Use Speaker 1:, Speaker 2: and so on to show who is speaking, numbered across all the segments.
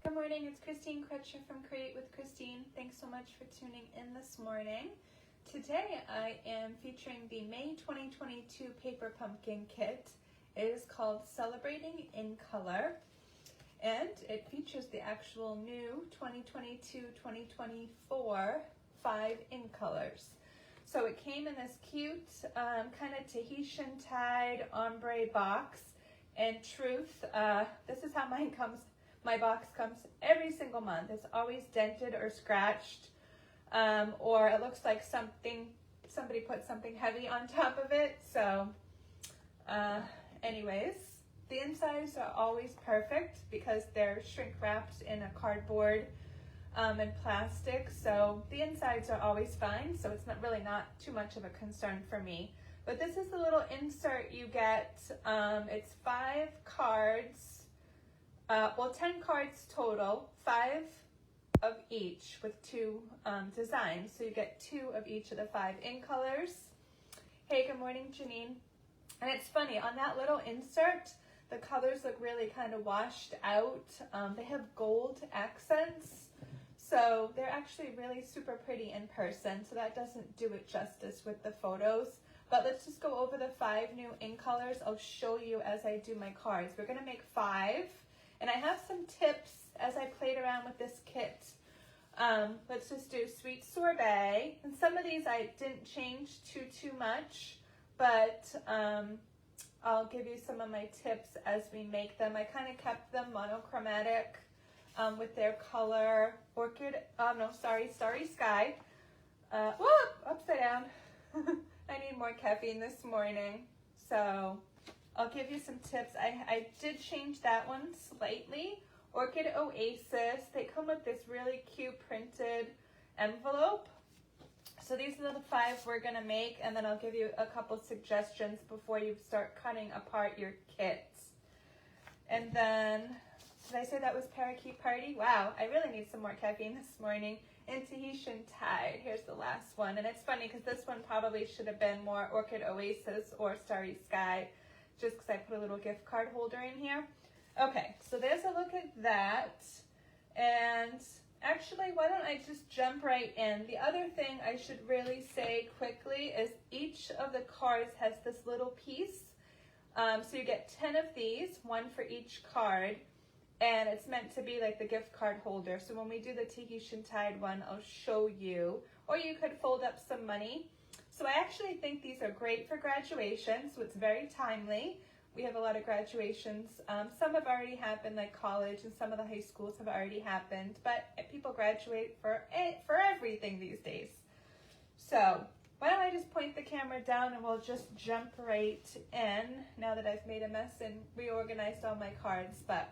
Speaker 1: Good morning, it's Christine Crutcher from Create with Christine. Thanks so much for tuning in this morning. Today I am featuring the May 2022 Paper Pumpkin Kit. It is called Celebrating in Color, and it features the actual new 2022-2024 5 in colors. So it came in this cute kind of Tahitian tied ombre box, and truth, this is how mine comes. My box comes every single month. It's always dented or scratched, or it looks like somebody put something heavy on top of it. So anyways, the insides are always perfect because they're shrink wrapped in a cardboard and plastic. So the insides are always fine. So it's not too much of a concern for me. But this is the little insert you get. It's 5 cards. 10 cards total, 5 of each with 2 designs. So you get 2 of each of the 5 in colors. Hey, good morning, Janine. And it's funny, on that little insert, the colors look really kind of washed out. They have gold accents. So they're actually really super pretty in person. So that doesn't do it justice with the photos. But let's just go over the 5 new in colors. I'll show you as I do my cards. We're going to make 5. And I have some tips as I played around with this kit. Let's just do Sweet Sorbet. And some of these I didn't change too much, but I'll give you some of my tips as we make them. I kind of kept them monochromatic with their color. Starry Sky. Whoop, upside down. I need more caffeine this morning. So I'll give you some tips. I did change that one slightly. Orchid Oasis. They come with this really cute printed envelope. So these are the 5 we're going to make, and then I'll give you a couple suggestions before you start cutting apart your kits. And then, did I say that was Parakeet Party? Wow, I really need some more caffeine this morning. And Tahitian Tide. Here's the last one. And it's funny because this one probably should have been more Orchid Oasis or Starry Sky, just because I put a little gift card holder in here. Okay, so there's a look at that. And actually, why don't I just jump right in? The other thing I should really say quickly is each of the cards has this little piece. So you get 10 of these, 1 for each card. And it's meant to be like the gift card holder. So when we do the Tahitian Tide one, I'll show you. Or you could fold up some money. So I actually think these are great for graduation, so it's very timely. We have a lot of graduations. Some have already happened, like college, and some of the high schools have already happened, but people graduate for everything these days. So why don't I just point the camera down and we'll just jump right in now that I've made a mess and reorganized all my cards. But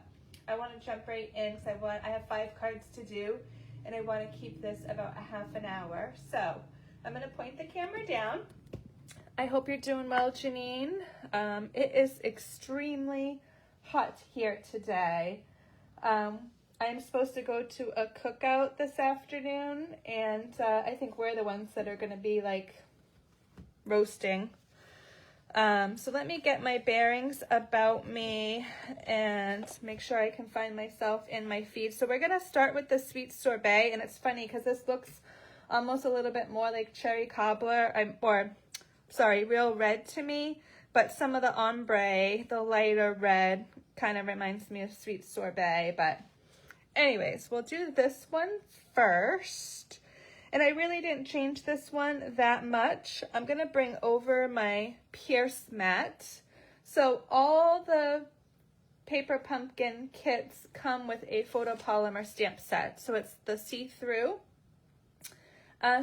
Speaker 1: I want to jump right in because I have 5 cards to do, and I want to keep this about a half an hour. So I'm going to point the camera down. I hope you're doing well, Janine. It is extremely hot here today. I'm supposed to go to a cookout this afternoon, and I think we're the ones that are going to be like roasting. So let me get my bearings about me and make sure I can find myself in my feed. So we're going to start with the Sweet Sorbet, and it's funny because this looks almost a little bit more like cherry cobbler, real red to me, but some of the ombre, the lighter red, kind of reminds me of Sweet Sorbet. But anyways, we'll do this one first. And I really didn't change this one that much. I'm going to bring over my Pierce mat. So all the Paper Pumpkin kits come with a photopolymer stamp set. So it's the see-through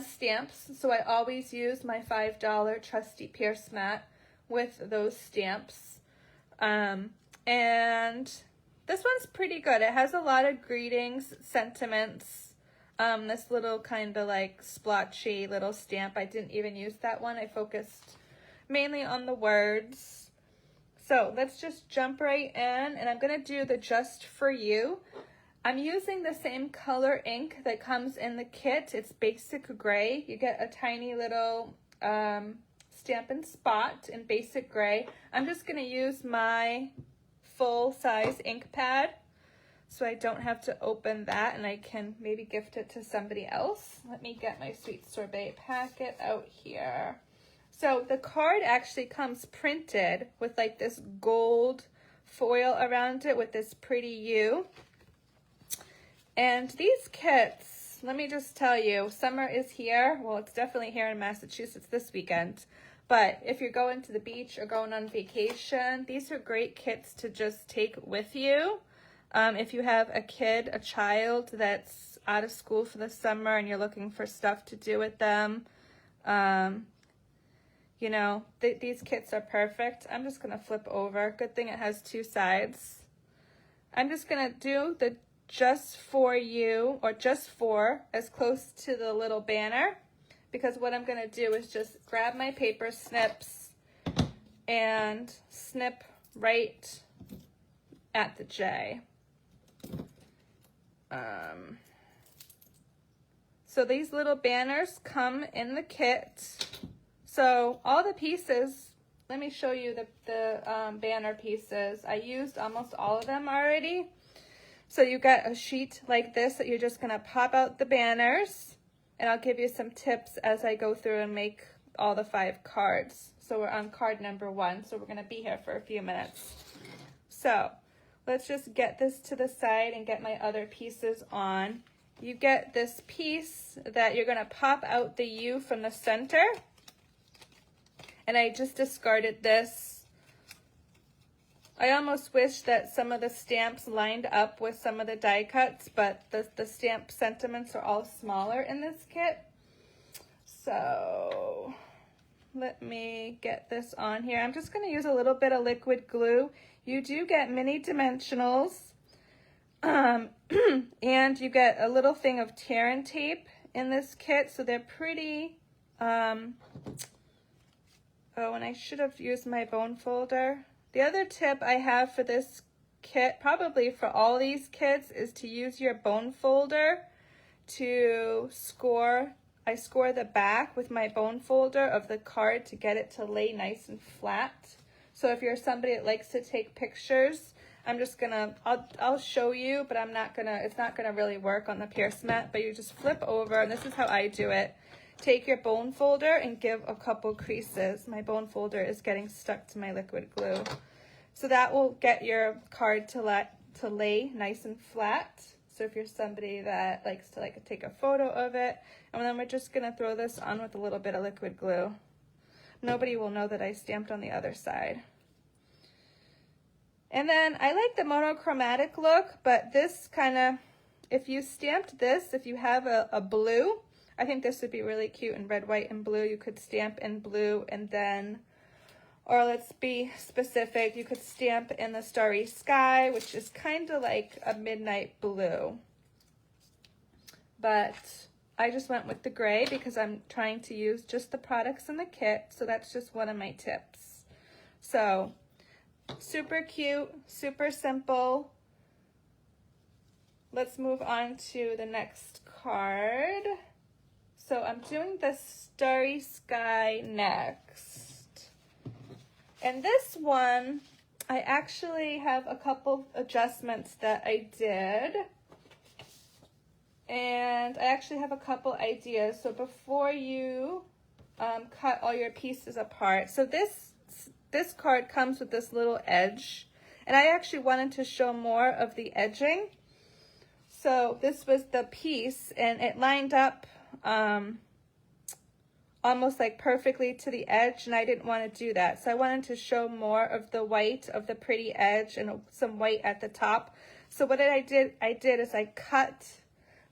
Speaker 1: stamps. So I always use my $5 trusty Pierce mat with those stamps. And this one's pretty good. It has a lot of greetings, sentiments. This little kind of like splotchy little stamp. I didn't even use that one. I focused mainly on the words. So let's just jump right in, and I'm going to do the Just For You. I'm using the same color ink that comes in the kit. It's basic gray. You get a tiny little Stampin' Spot in basic gray. I'm just going to use my full-size ink pad. so I don't have to open that and I can maybe gift it to somebody else. Let me get my Sweet Sorbet packet out here. So the card actually comes printed with like this gold foil around it with this pretty U. And these kits, let me just tell you, summer is here. Well, it's definitely here in Massachusetts this weekend. But if you're going to the beach or going on vacation, these are great kits to just take with you. If you have a kid, a child that's out of school for the summer and you're looking for stuff to do with them, you know, these kits are perfect. I'm just going to flip over. Good thing it has two sides. I'm just going to do the just for you or just for as close to the little banner, because what I'm going to do is just grab my paper snips and snip right at the J. So these little banners come in the kit. So all the pieces, let me show you the banner pieces. I used almost all of them already. So you got a sheet like this that you're just going to pop out the banners, and I'll give you some tips as I go through and make all the 5 cards. So we're on card number 1, so we're going to be here for a few minutes. So let's just get this to the side and get my other pieces on. You get this piece that you're going to pop out the U from the center. And I just discarded this. I almost wish that some of the stamps lined up with some of the die cuts, but the stamp sentiments are all smaller in this kit. So let me get this on here. I'm just going to use a little bit of liquid glue. You do get mini dimensionals, and you get a little thing of tear and tape in this kit, so they're pretty. Oh, and I should have used my bone folder. The other tip I have for this kit, probably for all these kits, is to use your bone folder to score. I score the back with my bone folder of the card to get it to lay nice and flat. So if you're somebody that likes to take pictures, I'm just gonna, I'll show you, but it's not gonna really work on the Pierce mat, but you just flip over, and this is how I do it. Take your bone folder and give a couple creases. My bone folder is getting stuck to my liquid glue. So that will get your card to lay nice and flat. So if you're somebody that likes to take a photo of it, and then we're just gonna throw this on with a little bit of liquid glue. Nobody will know that I stamped on the other side. And then I like the monochromatic look, but this kind of, if you stamped this, if you have a blue, I think this would be really cute in red, white, and blue. You could stamp in blue, and then, or let's be specific, you could stamp in the Starry Sky, which is kind of like a midnight blue. But I just went with the gray because I'm trying to use just the products in the kit, so that's just one of my tips. So, super cute, super simple. Let's move on to the next card. So I'm doing the Starry Sky next. And this one, I actually have a couple adjustments that I did. And I actually have a couple ideas. So before you cut all your pieces apart. So this card comes with this little edge. And I actually wanted to show more of the edging. So this was the piece, and it lined up almost like perfectly to the edge, and I didn't want to do that. So I wanted to show more of the white of the pretty edge and some white at the top. So what I did is I cut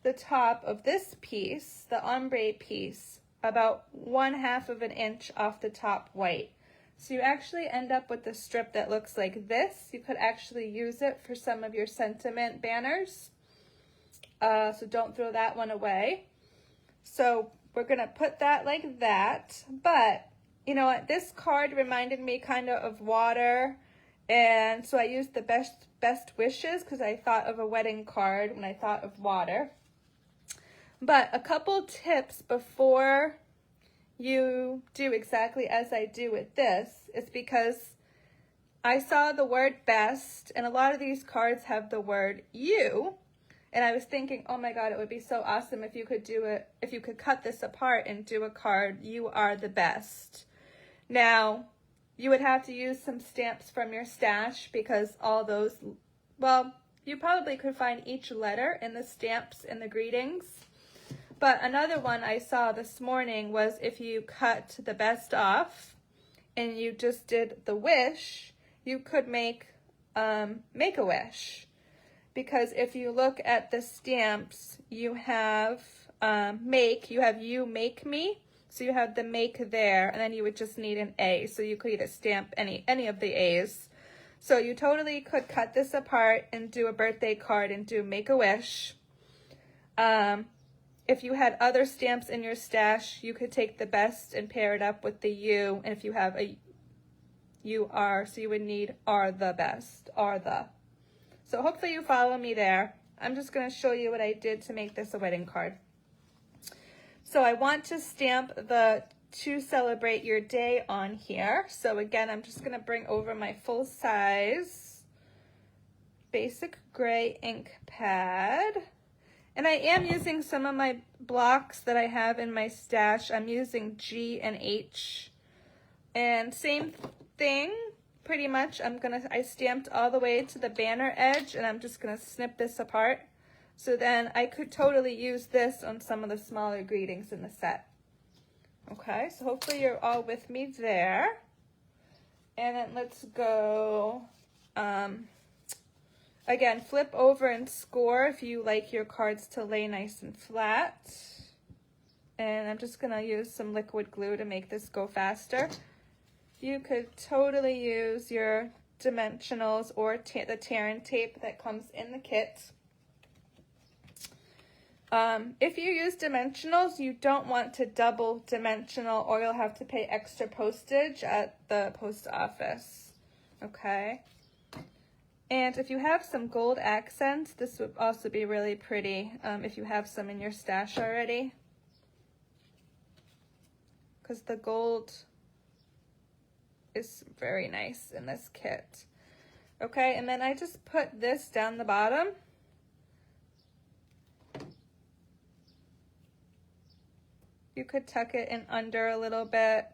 Speaker 1: the top of this piece, the ombre piece, about 1/2 of an inch off the top white. So you actually end up with a strip that looks like this. You could actually use it for some of your sentiment banners. So don't throw that one away. So we're going to put that like that. But, you know what, this card reminded me kind of water. And so I used the best wishes because I thought of a wedding card when I thought of water. But a couple tips before you do exactly as I do with this is because I saw the word best, and a lot of these cards have the word you. And I was thinking, oh my God, it would be so awesome if you could do it, if you could cut this apart and do a card, you are the best. Now, you would have to use some stamps from your stash because all those, well, you probably could find each letter in the stamps in the greetings. But another one I saw this morning was if you cut the best off and you just did the wish, you could make Make-A-Wish. Because if you look at the stamps, you have make, you have you make me. So you have the make there, and then you would just need an A. So you could either stamp any of the A's. So you totally could cut this apart and do a birthday card and do Make-A-Wish. If you had other stamps in your stash, you could take the best and pair it up with the you. And if you have a you are, so you would need are the best, are the. So hopefully you follow me there. I'm just going to show you what I did to make this a wedding card. So I want to stamp the to celebrate your day on here. So again, I'm just going to bring over my full size basic gray ink pad. And I am using some of my blocks that I have in my stash. I'm using G and H. And same thing, pretty much. I stamped all the way to the banner edge, and I'm just gonna snip this apart. So then I could totally use this on some of the smaller greetings in the set. Okay, so hopefully you're all with me there. And then let's go, again, flip over and score if you like your cards to lay nice and flat. And I'm just gonna use some liquid glue to make this go faster. You could totally use your dimensionals or the tear and tape that comes in the kit. If you use dimensionals, you don't want to double dimensional or you'll have to pay extra postage at the post office. Okay. And if you have some gold accents, this would also be really pretty if you have some in your stash already. Because the gold is very nice in this kit. Okay, and then I just put this down the bottom. You could tuck it in under a little bit.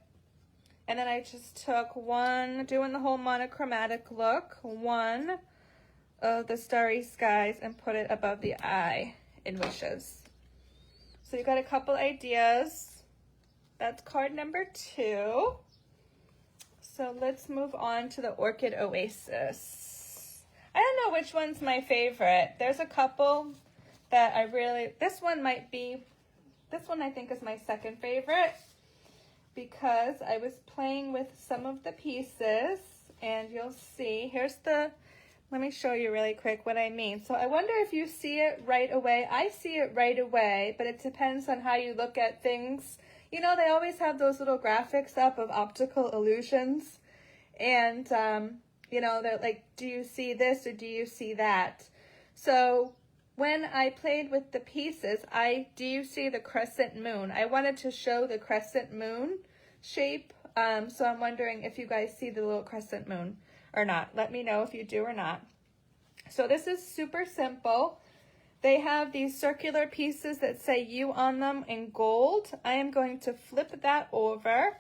Speaker 1: And then I just took one, doing the whole monochromatic look, one of the Starry Skies and put it above the eye in Wishes. So you got a couple ideas. That's card number 2. So let's move on to the Orchid Oasis. I don't know which one's my favorite. There's a couple that I really, this one I think is my second favorite because I was playing with some of the pieces and you'll see, let me show you really quick what I mean. So I wonder if you see it right away. I see it right away, but it depends on how you look at things. You know, they always have those little graphics up of optical illusions. And, you know, they're like, do you see this or do you see that? So when I played with the pieces, do you see the crescent moon? I wanted to show the crescent moon shape. So I'm wondering if you guys see the little crescent moon or not. Let me know if you do or not. So this is super simple. They have these circular pieces that say you on them in gold. I am going to flip that over.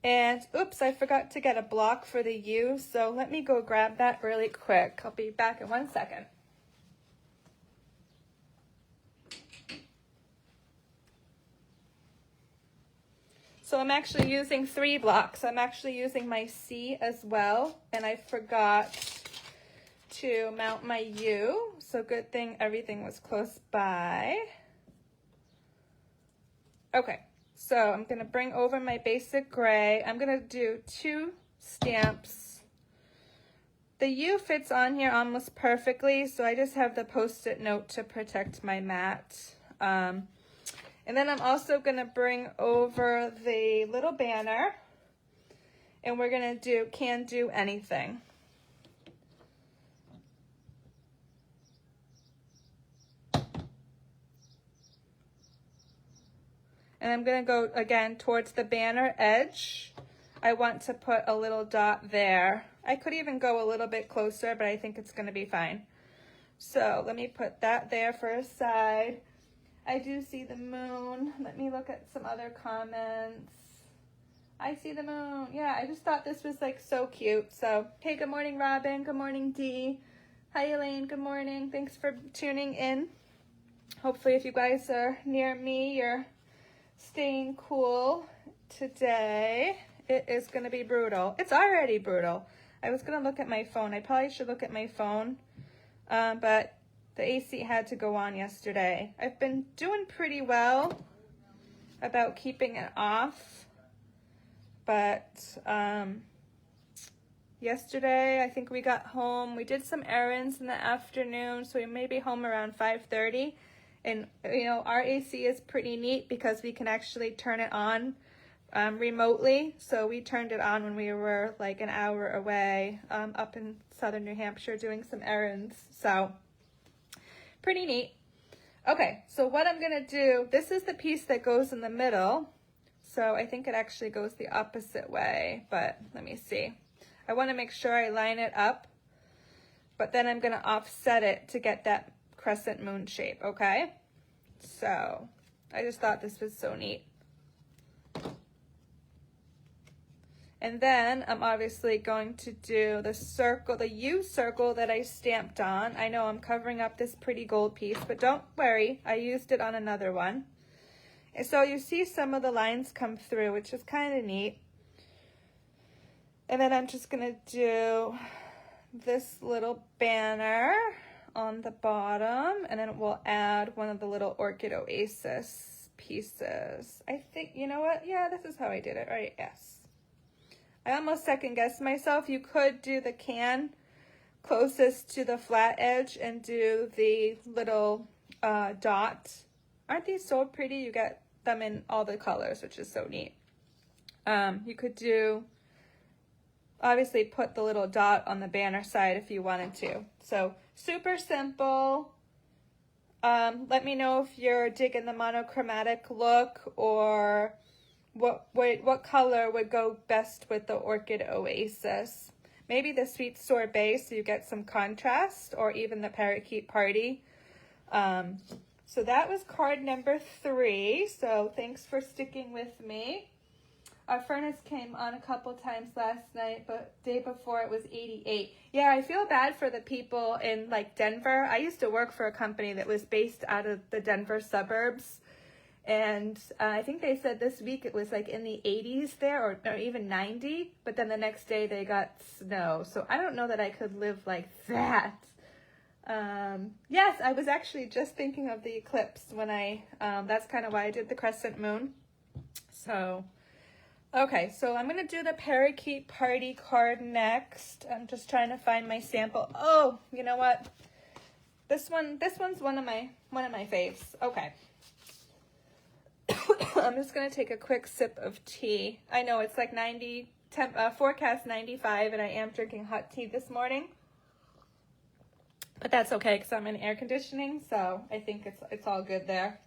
Speaker 1: And oops, I forgot to get a block for the U. So let me go grab that really quick. I'll be back in 1 second. So I'm actually using 3 blocks. I'm actually using my C as well. And I forgot to mount my U. So good thing everything was close by. Okay, so I'm gonna bring over my basic gray. I'm gonna do 2 stamps. The U fits on here almost perfectly, so I just have the Post-it note to protect my mat. And then I'm also gonna bring over the little banner and we're gonna do Can Do Anything. And I'm gonna go again towards the banner edge. I want to put a little dot there I could even go a little bit closer, but I think it's gonna be fine. So let me put that there for a side. I do see the moon. Let me look at some other comments. I see the moon. Yeah, I just thought this was like so cute. So, hey, good morning, Robin. Good morning, Dee. Hi, Elaine. Good morning. Thanks for tuning in. Hopefully, if you guys are near me, you're staying cool today. It is going to be brutal. It's already brutal. I was going to look at my phone. I probably should look at my phone, but the AC had to go on yesterday. I've been doing pretty well about keeping it off, but yesterday I think we got home. We did some errands in the afternoon, so we may be home around 5:30. And you know, our AC is pretty neat because we can actually turn it on remotely. So we turned it on when we were like an hour away up in southern New Hampshire doing some errands. So pretty neat. Okay, so what I'm gonna do, this is the piece that goes in the middle. So I think it actually goes the opposite way, but let me see. I wanna make sure I line it up, but then I'm gonna offset it to get that crescent moon shape, okay? So I just thought this was so neat. And then I'm obviously going to do the circle, the U circle that I stamped on. I know I'm covering up this pretty gold piece, but don't worry, I used it on another one. And so you see some of the lines come through, which is kind of neat. And then I'm just gonna do this little banner on the bottom, and then we'll add one of the little Orchid Oasis pieces. I think, you know what? Yeah, this is how I did it, right? Yes. I almost second guessed myself. You could do the can closest to the flat edge and do the little dot. Aren't these so pretty? You get them in all the colors, which is so neat. You could do, obviously put the little dot on the banner side if you wanted to. So super simple. Let me know if you're digging the monochromatic look, or what color would go best with the Orchid Oasis. Maybe the Sweet Sorbet so you get some contrast, or even the Parakeet Party. So that was card number 3. So thanks for sticking with me. Our furnace came on a couple times last night, but day before it was 88. Yeah, I feel bad for the people in like Denver. I used to work for a company that was based out of the Denver suburbs. And I think they said this week it was like in the 80s there, or even 90. But then the next day they got snow. So I don't know that I could live like that. Yes, I was actually just thinking of the eclipse when that's kind of why I did the crescent moon. So, okay, so I'm going to do the Parakeet Party card next. I'm just trying to find my sample. Oh, you know what? This one's one of my faves. Okay. I'm just going to take a quick sip of tea. I know it's like forecast 95, and I am drinking hot tea this morning. But that's okay because I'm in air conditioning, so I think it's all good there.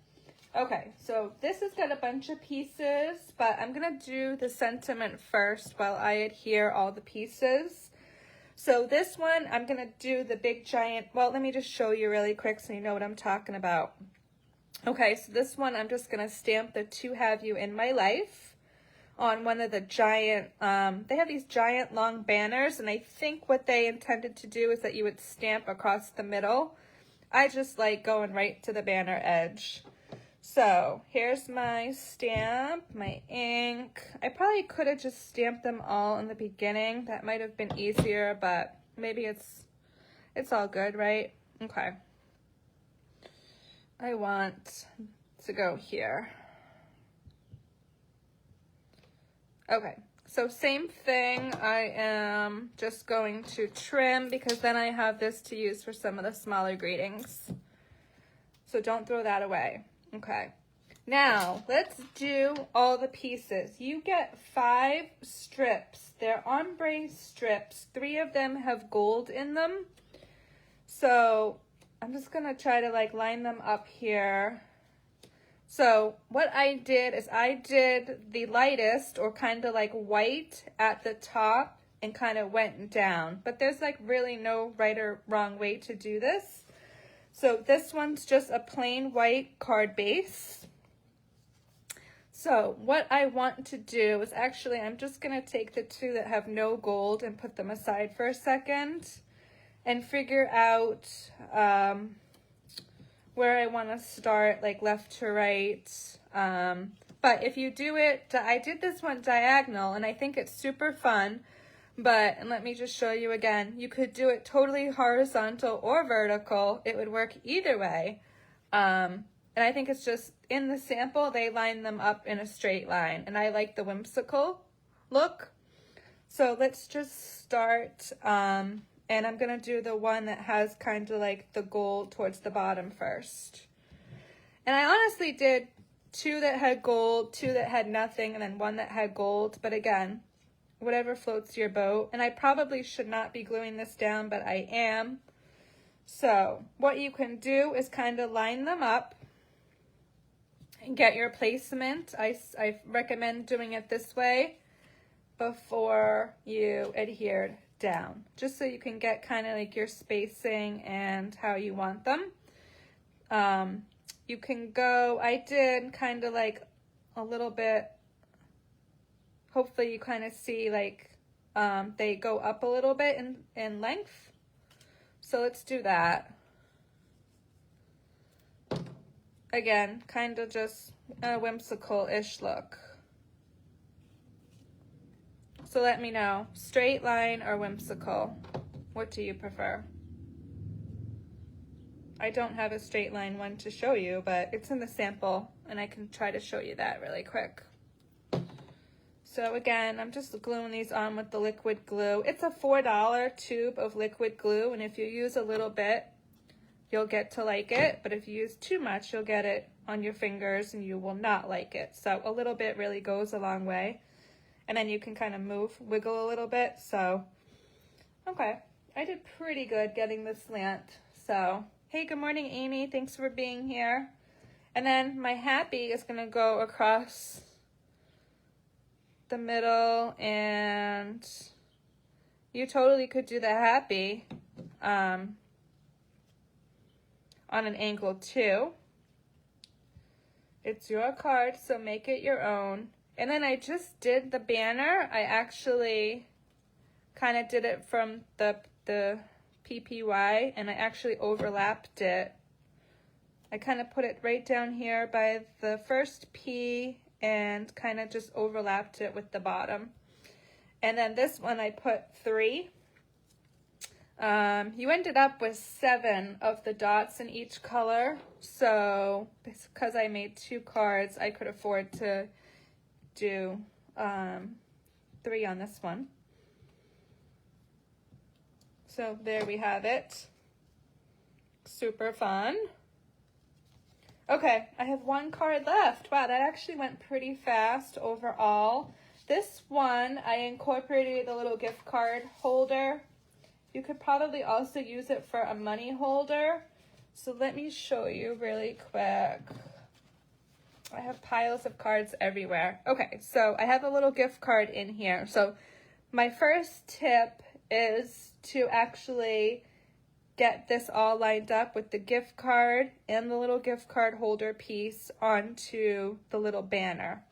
Speaker 1: Okay, so this has got a bunch of pieces, but I'm going to do the sentiment first while I adhere all the pieces. So this one, I'm going to do the big giant, well, let me just show you really quick so you know what I'm talking about. Okay, so this one, I'm just going to stamp the To Have You in My Life on one of the giant, they have these giant long banners, and I think what they intended to do is that you would stamp across the middle. I just like going right to the banner edge. So here's my stamp, my ink. I probably could have just stamped them all in the beginning. That might have been easier, but maybe it's all good, right? Okay. I want to go here. Okay, so same thing. I am just going to trim because then I have this to use for some of the smaller greetings. So don't throw that away. Okay, now let's do all the pieces. You get 5 strips. They're ombre strips. 3 of them have gold in them. So I'm just gonna try to like line them up here. So what I did is I did the lightest, or kind of like white at the top, and kind of went down. But there's like really no right or wrong way to do this. So this one's just a plain white card base. So what I want to do is actually, I'm just going to take the two that have no gold and put them aside for a second and figure out where I want to start, like left to right. But if you do it, I did this one diagonal and I think it's super fun. But, and let me just show you again, you could do it totally horizontal or vertical. It would work either way. And I think it's just, in the sample, they line them up in a straight line. And I like the whimsical look. So let's just start, and I'm going to do the one that has kind of like the gold towards the bottom first. And I honestly did two that had gold, two that had nothing, and then one that had gold. But again, whatever floats your boat. And I probably should not be gluing this down, but I am. So what you can do is kind of line them up and get your placement. I recommend doing it this way before you adhere down, just so you can get kind of like your spacing and how you want them. You can go, I did kind of like a little bit, hopefully you kind of see like they go up a little bit in length. So let's do that. Again, kind of just a whimsical-ish look. So let me know, straight line or whimsical? What do you prefer? I don't have a straight line one to show you, but it's in the sample and I can try to show you that really quick. So again, I'm just gluing these on with the liquid glue. It's a $4 tube of liquid glue, and if you use a little bit, you'll get to like it, but if you use too much, you'll get it on your fingers and you will not like it. So a little bit really goes a long way. And then you can kind of wiggle a little bit. So, okay, I did pretty good getting the slant. So, hey, good morning, Amy. Thanks for being here. And then my happy is gonna go across the middle, and you totally could do the happy on an angle too. It's your card, so make it your own. And then I just did the banner. I actually kind of did it from the PPY, and I actually overlapped it. I kind of put it right down here by the first P and kind of just overlapped it with the bottom. And then this one I put 3. You ended up with 7 of the dots in each color. So because I made 2 cards, I could afford to do 3 on this one. So there we have it. Super fun. Okay, I have 1 card left. Wow, that actually went pretty fast overall. This one, I incorporated a little gift card holder. You could probably also use it for a money holder. So let me show you really quick. I have piles of cards everywhere. Okay, so I have a little gift card in here. So my first tip is to actually get this all lined up with the gift card and the little gift card holder piece onto the little banner.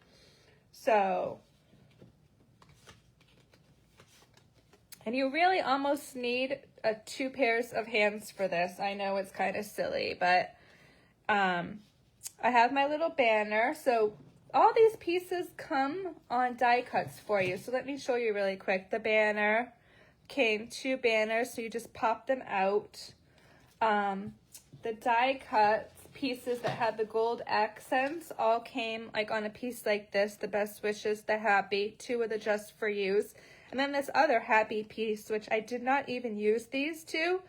Speaker 1: So, and you really almost need 2 pairs of hands for this. I know it's kind of silly, but I have my little banner. So all these pieces come on die cuts for you. So let me show you really quick. The banner came 2 banners, so you just pop them out. The die cut pieces that had the gold accents all came like on a piece like this, the best wishes, the happy, 2 of the just for yous. And then this other happy piece, which I did not even use these 2.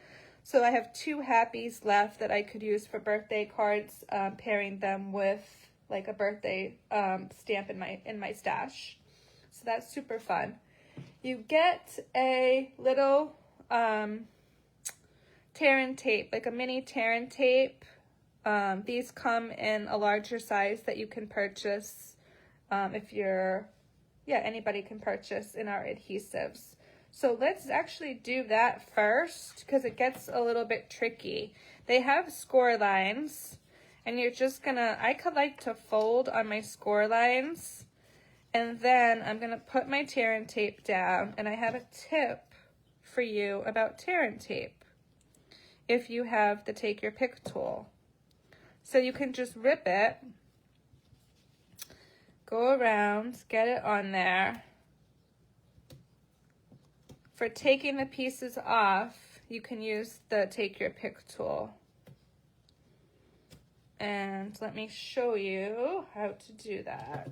Speaker 1: So I have 2 happies left that I could use for birthday cards, pairing them with like a birthday stamp in my stash. So that's super fun. You get a little tear and tape, like a mini tear and tape. These come in a larger size that you can purchase if you're, anybody can purchase in our adhesives. So let's actually do that first because it gets a little bit tricky. They have score lines, and you're just gonna, I could like to fold on my score lines, and then I'm gonna put my tear and tape down, and I have a tip for you about tear and tape if you have the take your pick tool. So you can just rip it, go around, get it on there. For taking the pieces off, you can use the take your pick tool. And let me show you how to do that.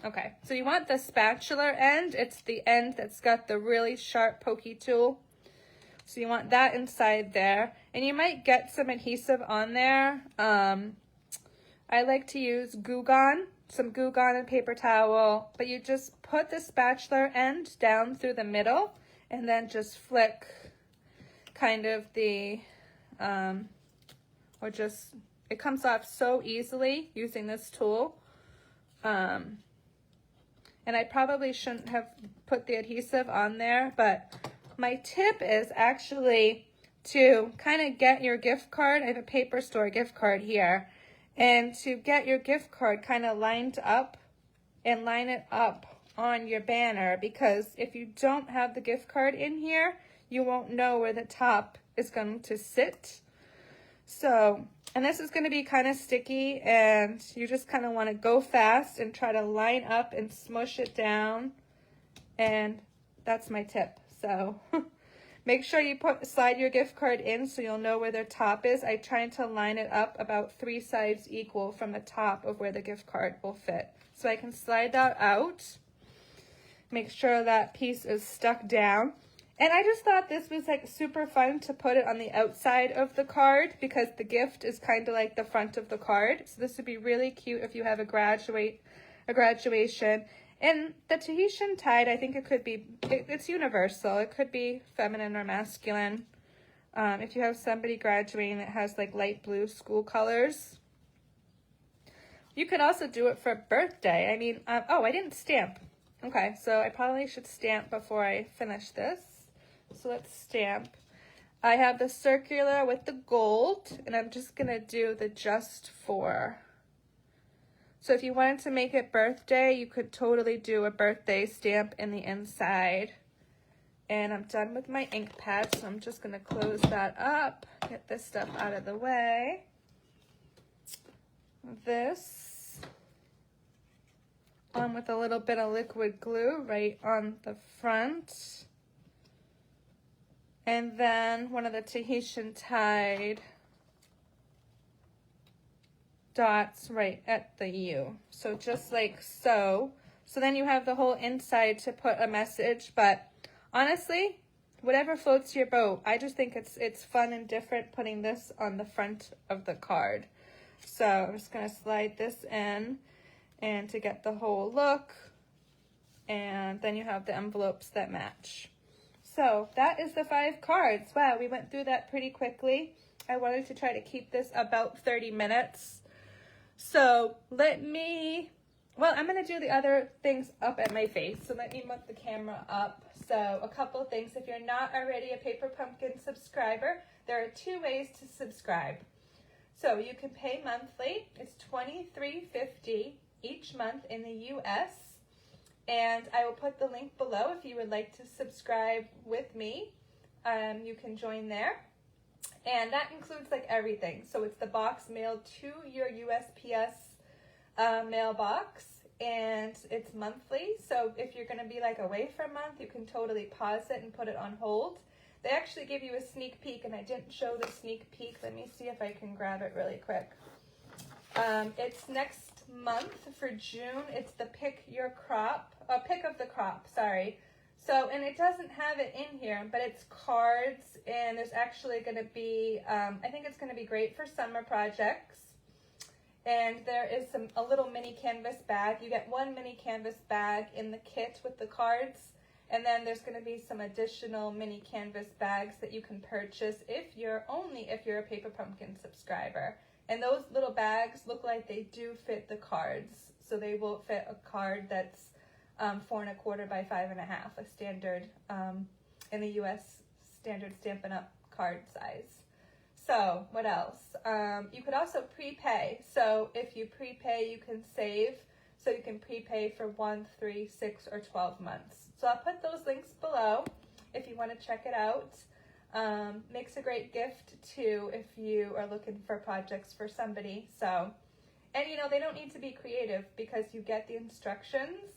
Speaker 1: Okay, so you want the spatula end. It's the end that's got the really sharp pokey tool. So you want that inside there. And you might get some adhesive on there. I like to use Goo Gone, some Goo Gone and paper towel. But you just put the spatula end down through the middle and then just flick kind of the, or just, it comes off so easily using this tool. And I probably shouldn't have put the adhesive on there, but my tip is actually to kind of get your gift card. I have a paper store gift card here. And to get your gift card kind of lined up and line it up on your banner, because if you don't have the gift card in here, you won't know where the top is going to sit. So, and this is going to be kind of sticky, and you just kind of want to go fast and try to line up and smush it down. And that's my tip. So make sure you slide your gift card in so you'll know where the top is. I try to line it up about 3 sides equal from the top of where the gift card will fit. So I can slide that out, make sure that piece is stuck down. And I just thought this was like super fun to put it on the outside of the card because the gift is kind of like the front of the card. So this would be really cute if you have a graduation. And the Tahitian tide, I think it could be, it's universal. It could be feminine or masculine. If you have somebody graduating that has like light blue school colors. You could also do it for a birthday. I mean, oh, I didn't stamp. Okay, so I probably should stamp before I finish this. So let's stamp. I have the circular with the gold, and I'm just going to do the just for. So if you wanted to make it birthday, you could totally do a birthday stamp in the inside. And I'm done with my ink pad, so I'm just going to close that up, get this stuff out of the way. This on with a little bit of liquid glue right on the front. And then one of the Tahitian tide dots right at the U. So just like so. So then you have the whole inside to put a message, but honestly, whatever floats your boat. I just think it's fun and different putting this on the front of the card. So I'm just going to slide this in and to get the whole look. And then you have the envelopes that match. So that is the 5 cards. Wow, we went through that pretty quickly. I wanted to try to keep this about 30 minutes. So I'm going to do the other things up at my face. So let me move the camera up. So a couple things. If you're not already a Paper Pumpkin subscriber, there are 2 ways to subscribe. So you can pay monthly. It's $23.50 each month in the U.S. And I will put the link below if you would like to subscribe with me. You can join there. And that includes like everything. So it's the box mailed to your USPS mailbox. And it's monthly. So if you're going to be like away for a month, you can totally pause it and put it on hold. They actually give you a sneak peek, and I didn't show the sneak peek. Let me see if I can grab it really quick. It's next month for June. It's the pick of the crop, sorry. So, and it doesn't have it in here, but it's cards, and there's actually going to be, I think it's going to be great for summer projects. And there is a little mini canvas bag. You get 1 mini canvas bag in the kit with the cards. And then there's going to be some additional mini canvas bags that you can purchase if you're a Paper Pumpkin subscriber. And those little bags look like they do fit the cards. So they will fit a card that's 4¼ by 5½, a standard, in the US standard Stampin' Up! Card size. So what else? You could also prepay. So if you prepay, you can save. So you can prepay for 1, 3, 6, or 12 months. So I'll put those links below if you want to check it out. Makes a great gift too if you are looking for projects for somebody. So, and you know, they don't need to be creative because you get the instructions,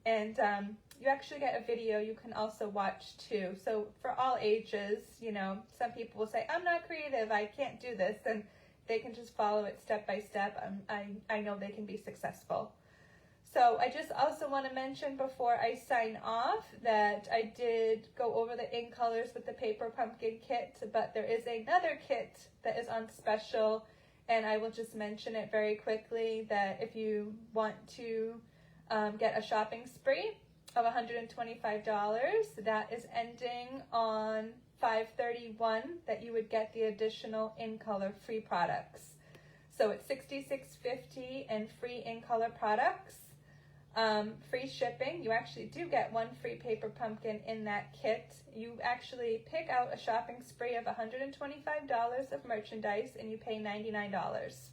Speaker 1: and you actually get a video you can also watch too. So for all ages, you know, some people will say, I'm not creative, I can't do this, and they can just follow it step by step. I know they can be successful. So I just also want to mention before I sign off that I did go over the ink colors with the paper pumpkin kit, but there is another kit that is on special, and I will just mention it very quickly that if you want to get a shopping spree of $125, that is ending on 5/31, that you would get the additional in color free products. So it's $66.50 and free in color products. Free shipping. You actually do get 1 free paper pumpkin in that kit. You actually pick out a shopping spree of $125 of merchandise and you pay $99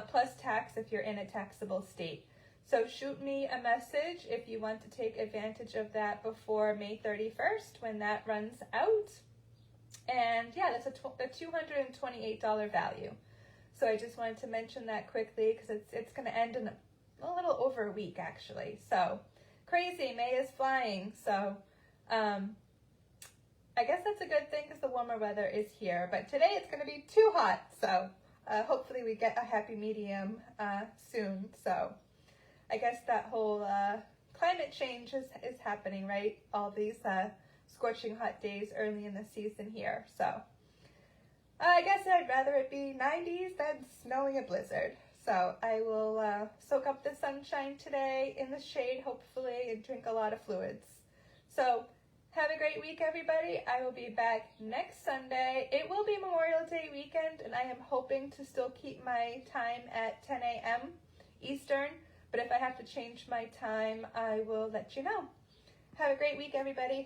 Speaker 1: plus tax if you're in a taxable state. So shoot me a message if you want to take advantage of that before May 31st when that runs out. And yeah, that's a $228 value. So I just wanted to mention that quickly because it's going to end in a little over a week actually. So crazy, May is flying. So I guess that's a good thing because the warmer weather is here, but today it's going to be too hot. So hopefully we get a happy medium soon. So I guess that whole climate change is happening, right? All these scorching hot days early in the season here. So I guess I'd rather it be 90s than snowing a blizzard. So I will soak up the sunshine today in the shade, hopefully, and drink a lot of fluids. So have a great week, everybody. I will be back next Sunday. It will be Memorial Day weekend, and I am hoping to still keep my time at 10 a.m. Eastern. But if I have to change my time, I will let you know. Have a great week, everybody.